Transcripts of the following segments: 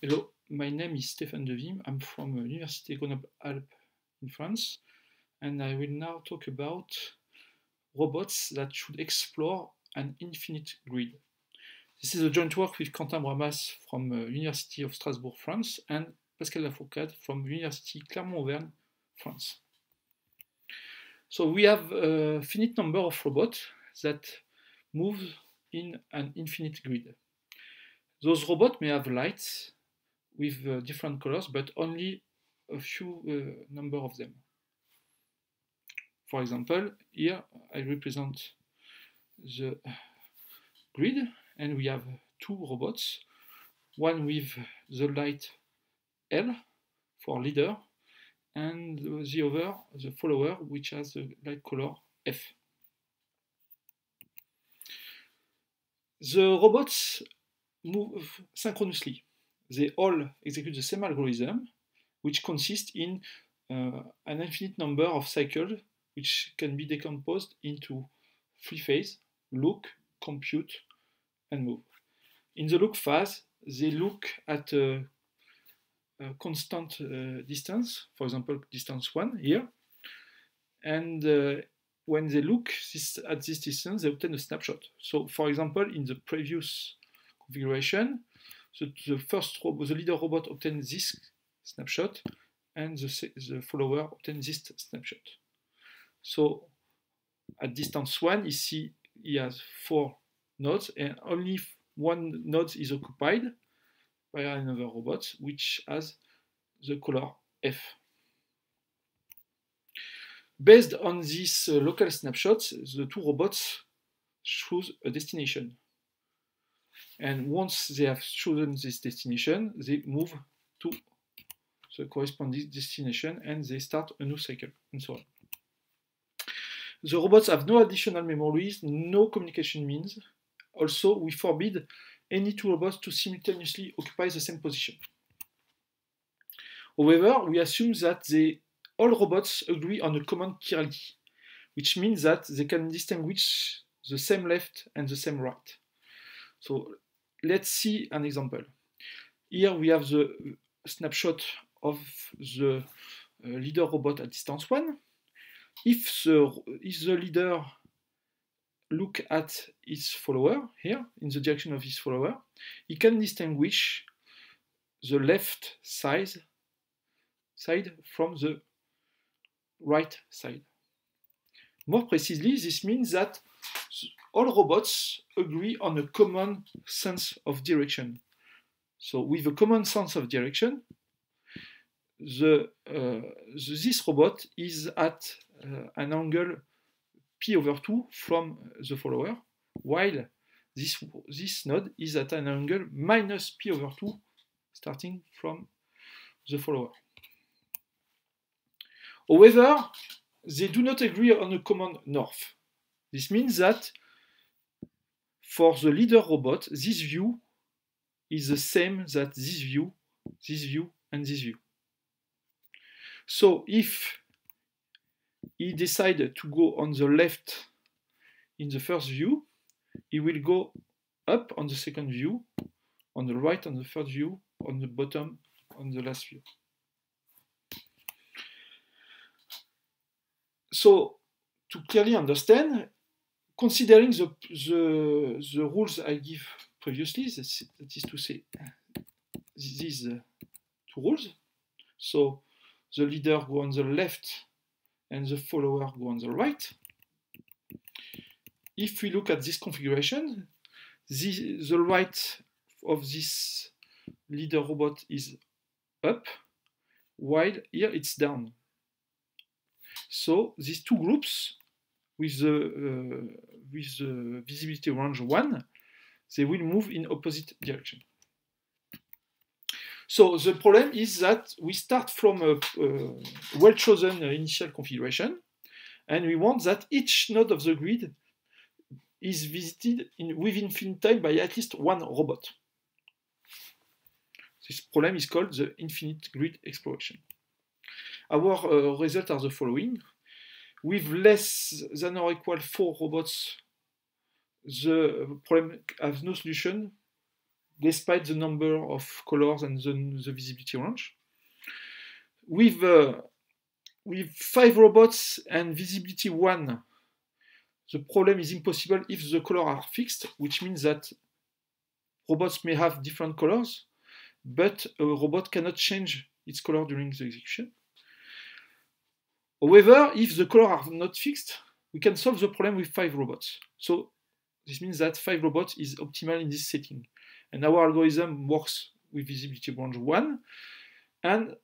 Hello, my name is Stéphane Devim. I'm from Université Grenoble-Alpes in France, and I will now talk about robots that should explore an infinite grid. This is a joint work with Quentin Bramas from University of Strasbourg, France, and Pascal Lafourcade from University Clermont-Auvergne, France. So we have a finite number of robots that move in an infinite grid. Those robots may have lights with different colors, but only a few number of them. For example, here I represent the grid, and we have two robots, one with the light L for leader, and the other, the follower, which has the light color F. The robots move synchronously. They all execute the same algorithm, which consists in an infinite number of cycles, which can be decomposed into three phases: look, compute, and move. In the look phase, they look at a constant distance, for example, distance 1 here, and when they look at this distance, they obtain a snapshot. So, for example, in the previous configuration, the leader robot obtains this snapshot, and the follower obtains this snapshot. So at distance 1, you see he has 4 nodes, and only one node is occupied by another robot, which has the color F. Based on these local snapshots, the two robots choose a destination. And once they have chosen this destination, they move to the corresponding destination and they start a new cycle, and so on. The robots have no additional memories, no communication means. Also, we forbid any two robots to simultaneously occupy the same position. However, we assume that all robots agree on a common chirality, which means that they can distinguish the same left and the same right. So let's see an example. Here we have the snapshot of the leader robot at distance 1. If the leader look at his follower here, in the direction of his follower, he can distinguish the left side from the right side. More precisely, this means that all robots agree on a common sense of direction. So with a common sense of direction, this robot is at an angle p/2 from the follower, while this node is at an angle minus p/2 starting from the follower. However, they do not agree on a common north. This means that for the leader robot, this view is the same as this view, and this view. So if he decides to go on the left in the first view, he will go up on the second view, on the right on the third view, on the bottom on the last view. So to clearly understand, considering the rules I give previously, that is to say, these two rules, so the leader go on the left and the follower go on the right. If we look at this configuration, the right of this leader robot is up, while here it's down. So these two groups with the visibility range 1, they will move in opposite direction. So the problem is that we start from a well-chosen initial configuration, and we want that each node of the grid is visited within infinite time by at least one robot. This problem is called the infinite grid exploration. Our results are the following. With less than or equal 4 robots, the problem has no solution despite the number of colors and the visibility range. With 5 robots and visibility 1, the problem is impossible if the colors are fixed, which means that robots may have different colors, but a robot cannot change its color during the execution. However, if the colors are not fixed, we can solve the problem with 5 robots. So this means that 5 robots is optimal in this setting. And our algorithm works with visibility range 1, and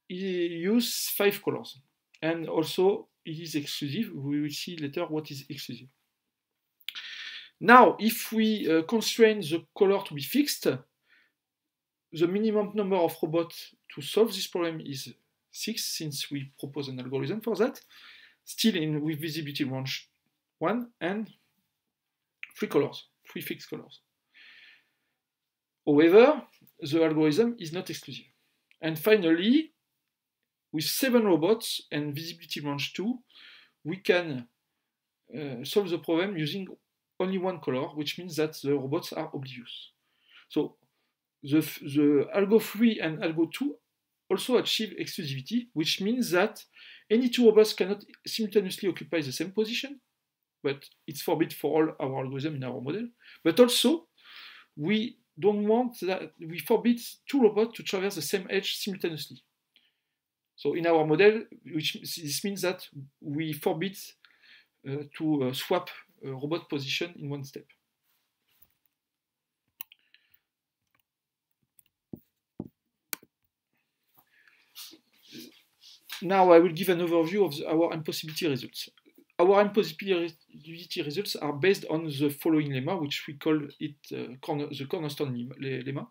it uses 5 colors. And also, it is exclusive. We will see later what is exclusive. Now, if we constrain the color to be fixed, the minimum number of robots to solve this problem is 6, since we propose an algorithm for that, still with visibility range 1 and 3 colors, 3 fixed colors. However, the algorithm is not exclusive. And finally, with 7 robots and visibility range 2, we can solve the problem using only 1 color, which means that the robots are oblivious. So the Algo 3 and Algo 2 also achieve exclusivity, which means that any 2 robots cannot simultaneously occupy the same position, but it's forbidden for all our algorithms in our model. But also, we don't want that, we forbid 2 robots to traverse the same edge simultaneously. So in our model, this means that we forbid to swap robot position in one step. Now I will give an overview of our impossibility results. Our impossibility results are based on the following lemma, which we call it the cornerstone lemma.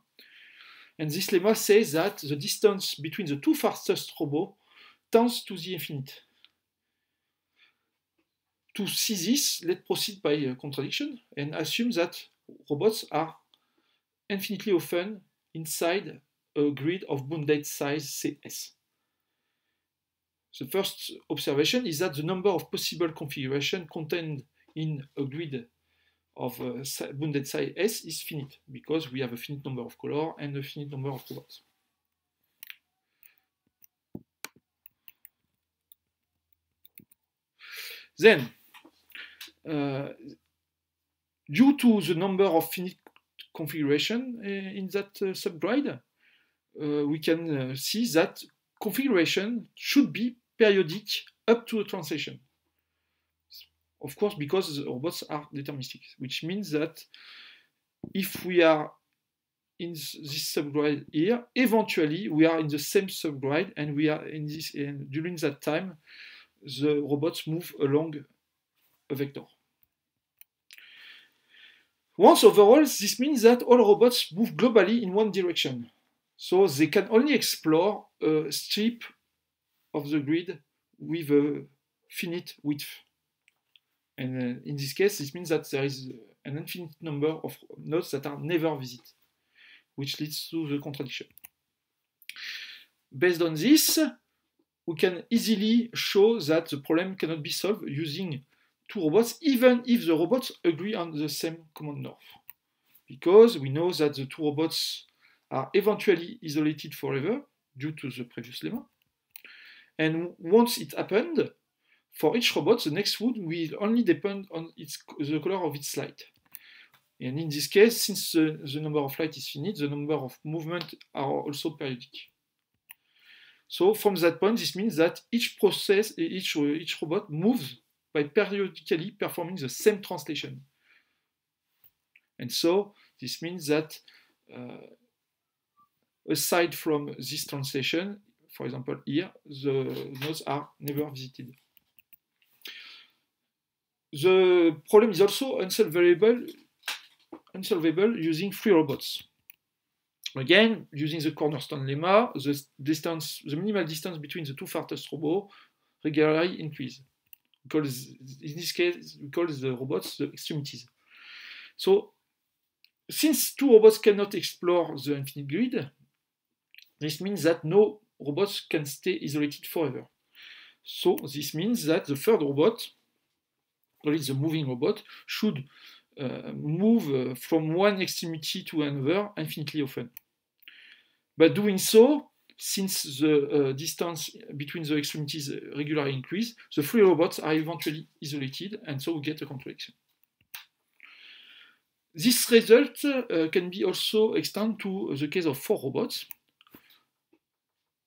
And this lemma says that the distance between the 2 fastest robots tends to the infinite. To see this, let's proceed by contradiction and assume that robots are infinitely often inside a grid of bounded size Cs. The first observation is that the number of possible configurations contained in a grid of bounded size S is finite, because we have a finite number of colors and a finite number of robots. Then, due to the number of finite configurations in that subgrid, we can see that configuration should be periodic up to a translation. Of course, because the robots are deterministic, which means that if we are in this subgrid here, eventually we are in the same subgrid, and we are in this, and during that time, the robots move along a vector. Once overall, this means that all robots move globally in one direction. So they can only explore a strip of the grid with a finite width. And in this case, this means that there is an infinite number of nodes that are never visited, which leads to the contradiction. Based on this, we can easily show that the problem cannot be solved using 2 robots, even if the robots agree on the same command north. Because we know that the 2 robots are eventually isolated forever due to the previous lemma. And once it happened, for each robot, the next node will only depend on the color of its light. And in this case, since the number of light is finite, the number of movements are also periodic. So from that point, this means that each robot moves by periodically performing the same translation. And so this means that aside from this translation, for example here, the nodes are never visited. The problem is also unsolvable using 3 robots. Again, using the cornerstone lemma, the minimal distance between the 2 fastest robots regularly increase. Because in this case, we call the robots the extremities. So, since 2 robots cannot explore the infinite grid, this means that no robots can stay isolated forever. So this means that the third robot, call it the moving robot, should move from one extremity to another infinitely often. But doing so, since the distance between the extremities regularly increase, the three robots are eventually isolated, and so we get a contradiction. This result can be also extended to the case of 4 robots.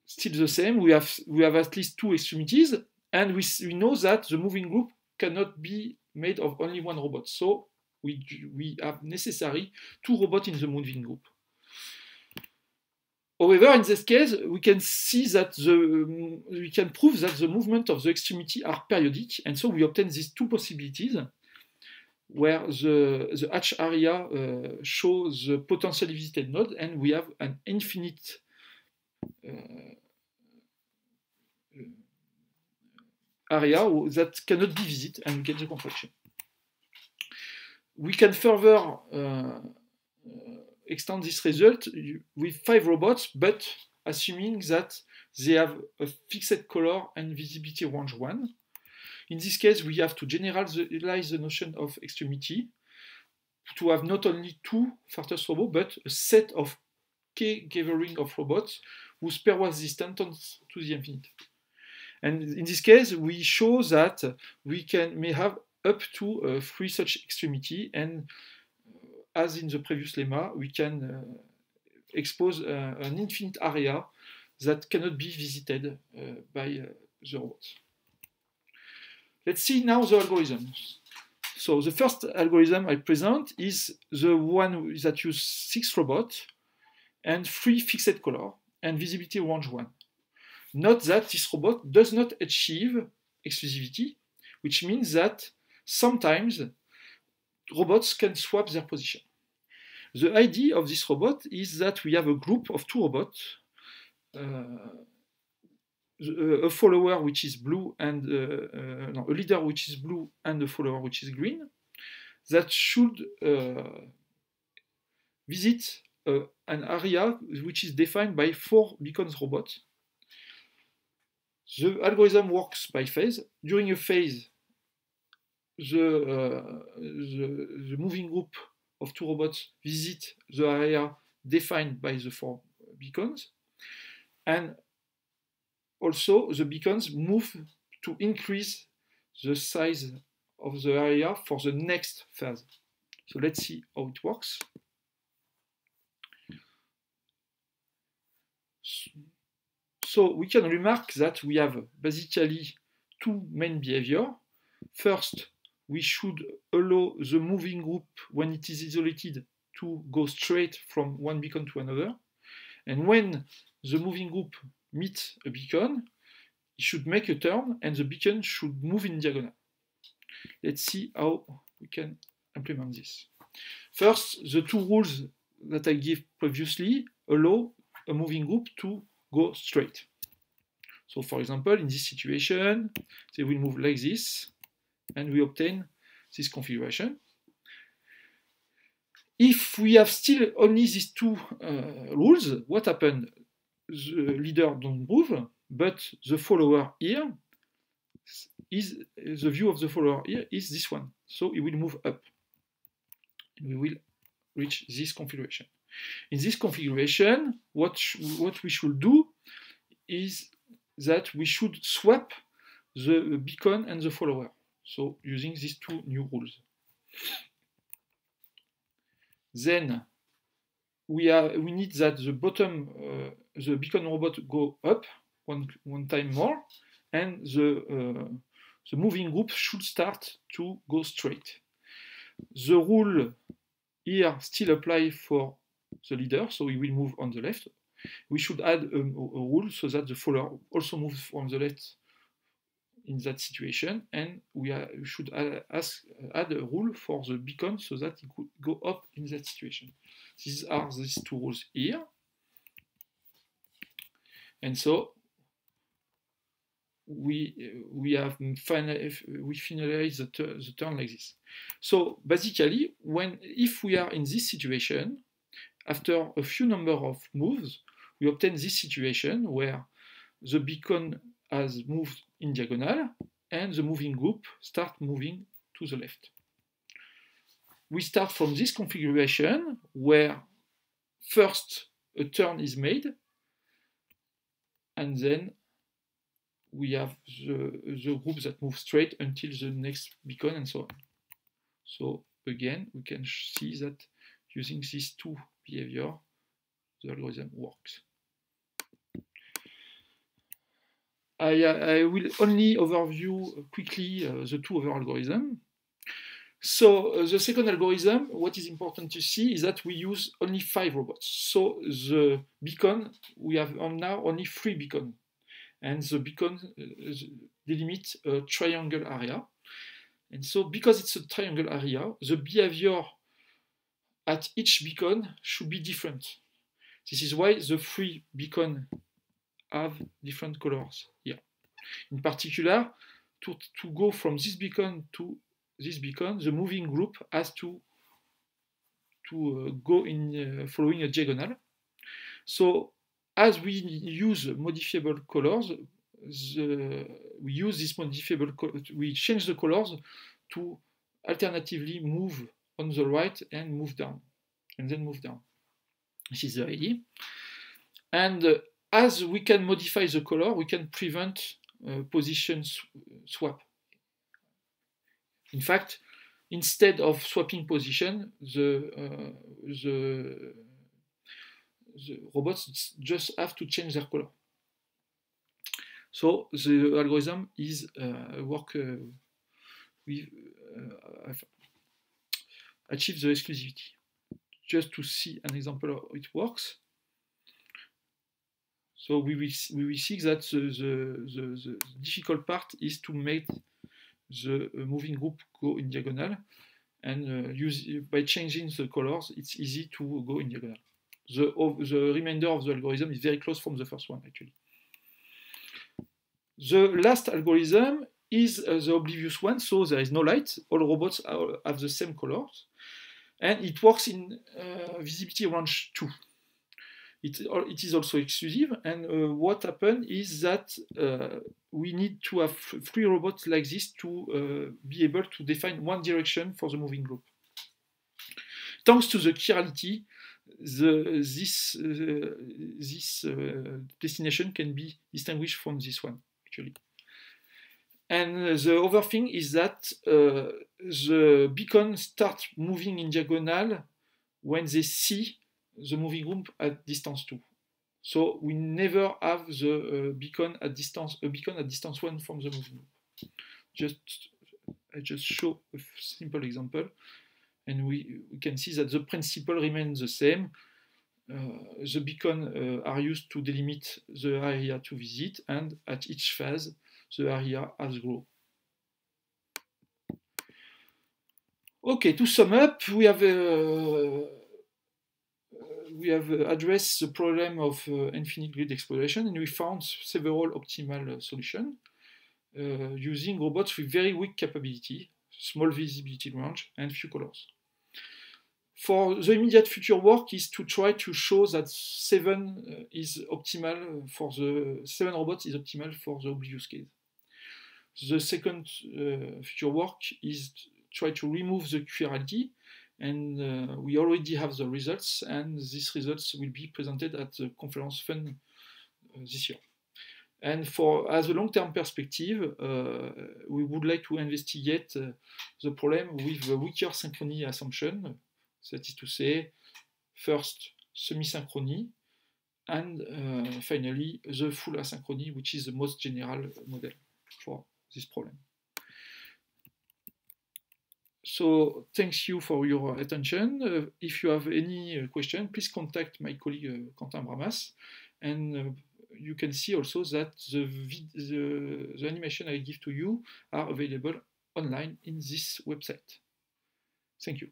Still the same, we have at least 2 extremities, and we know that the moving group cannot be made of only 1 robot. So we have necessary 2 robots in the moving group. However, in this case, we can see that we can prove that the movement of the extremity are periodic, and so we obtain these 2 possibilities, where the hatch area shows the potentially visited node, and we have an infinite area that cannot be visited, and we get the contraction. We can further extend this result with 5 robots, but assuming that they have a fixed color and visibility range 1. In this case, we have to generalize the notion of extremity to have not only 2 Fartus robots, but a set of k-gathering of robots whose pairwise distance tends to the infinite. And in this case, we show that we may have up to 3 such extremity, and as in the previous lemma, we can expose an infinite area that cannot be visited by the robots. Let's see now the algorithm. So the first algorithm I present is the one that uses 6 robots and 3 fixed color and visibility range 1. Note that this robot does not achieve exclusivity, which means that sometimes robots can swap their position. The idea of this robot is that we have a group of 2 robots, a follower which is blue and a leader which is blue and a follower which is green, that should visit an area which is defined by 4 beacons robots. The algorithm works by phase. During a phase, the moving group of 2 robots visit the area defined by the 4 beacons, and also the beacons move to increase the size of the area for the next phase. So let's see how it works. So we can remark that we have basically 2 main behaviors. First, we should allow the moving group, when it is isolated, to go straight from one beacon to another. And when the moving group meets a beacon, it should make a turn, and the beacon should move in diagonal. Let's see how we can implement this. First, the 2 rules that I gave previously allow a moving group to go straight. So for example, in this situation, they will move like this, and we obtain this configuration. If we have still only these 2 rules, what happens? The leader don't move, but the follower here is the view of the follower here is this one. So it will move up. And we will reach this configuration. In this configuration, what we should do is that we should swap the beacon and the follower. So using these 2 new rules. Then we need that the bottom, the beacon robot go up one time more, and the moving group should start to go straight. The rule here still apply for the leader, so he will move on the left. We should add a rule so that the follower also moves from the left in that situation, and we should add a rule for the beacon so that it could go up in that situation. These are these 2 rules here, and so we finalize the turn like this. So basically, if we are in this situation, after a few number of moves, we obtain this situation where the beacon has moved in diagonal and the moving group start moving to the left. we start from this configuration where first a turn is made, and then we have the group that moves straight until the next beacon and so on. So again, we can see that using these two behavior, the algorithm works. I will only overview quickly the two other algorithms. So the second algorithm, what is important to see is that we use only 5 robots. So the beacon, we have now only 3 beacons. And the beacon delimit a triangle area. And so because it's a triangle area, the behavior at each beacon should be different. This is why the 3 beacons have different colors here. In particular, to go from this beacon to this beacon, the moving group has to go in following a diagonal. So as we use modifiable colors, we use this modifiable, we change the colors to alternatively move on the right and move down, and then move down. This is the idea. And as we can modify the color, we can prevent position swap. In fact, instead of swapping position, the robots just have to change their color. So the algorithm is achieve the exclusivity. Just to see an example of how it works. So we will see that the difficult part is to make the moving group go in diagonal, and by changing the colors, it's easy to go in diagonal. The remainder of the algorithm is very close from the first one, actually. The last algorithm is the oblivious one, so there is no light. All robots have the same colors, and it works in visibility range 2. It is also exclusive, and what happened is that we need to have 3 robots like this to be able to define one direction for the moving group. Thanks to the chirality, this destination can be distinguished from this one, actually. And the other thing is that the beacon starts moving in diagonal when they see the moving group at distance 2. So we never have the beacon at distance 1 from the moving group. I just show a simple example, and we can see that the principle remains the same. The beacons are used to delimit the area to visit, and at each phase, the area has grown. Okay, to sum up, we have addressed the problem of infinite grid exploration, and we found several optimal solutions using robots with very weak capability, small visibility range, and few colors. For the immediate future work is to try to show that 7 is optimal for the 7 robots is optimal for the oblivious case. The second future work is try to remove the chirality, and we already have the results, and these results will be presented at the conference fund this year. And as a long-term perspective, we would like to investigate the problem with the weaker synchrony assumption, that is to say, first semi-synchrony, and finally the full asynchrony, which is the most general model for this problem. So thanks you for your attention. If you have any question, please contact my colleague Quentin Bramas, and you can see also that the animation I give to you are available online in this website. Thank you.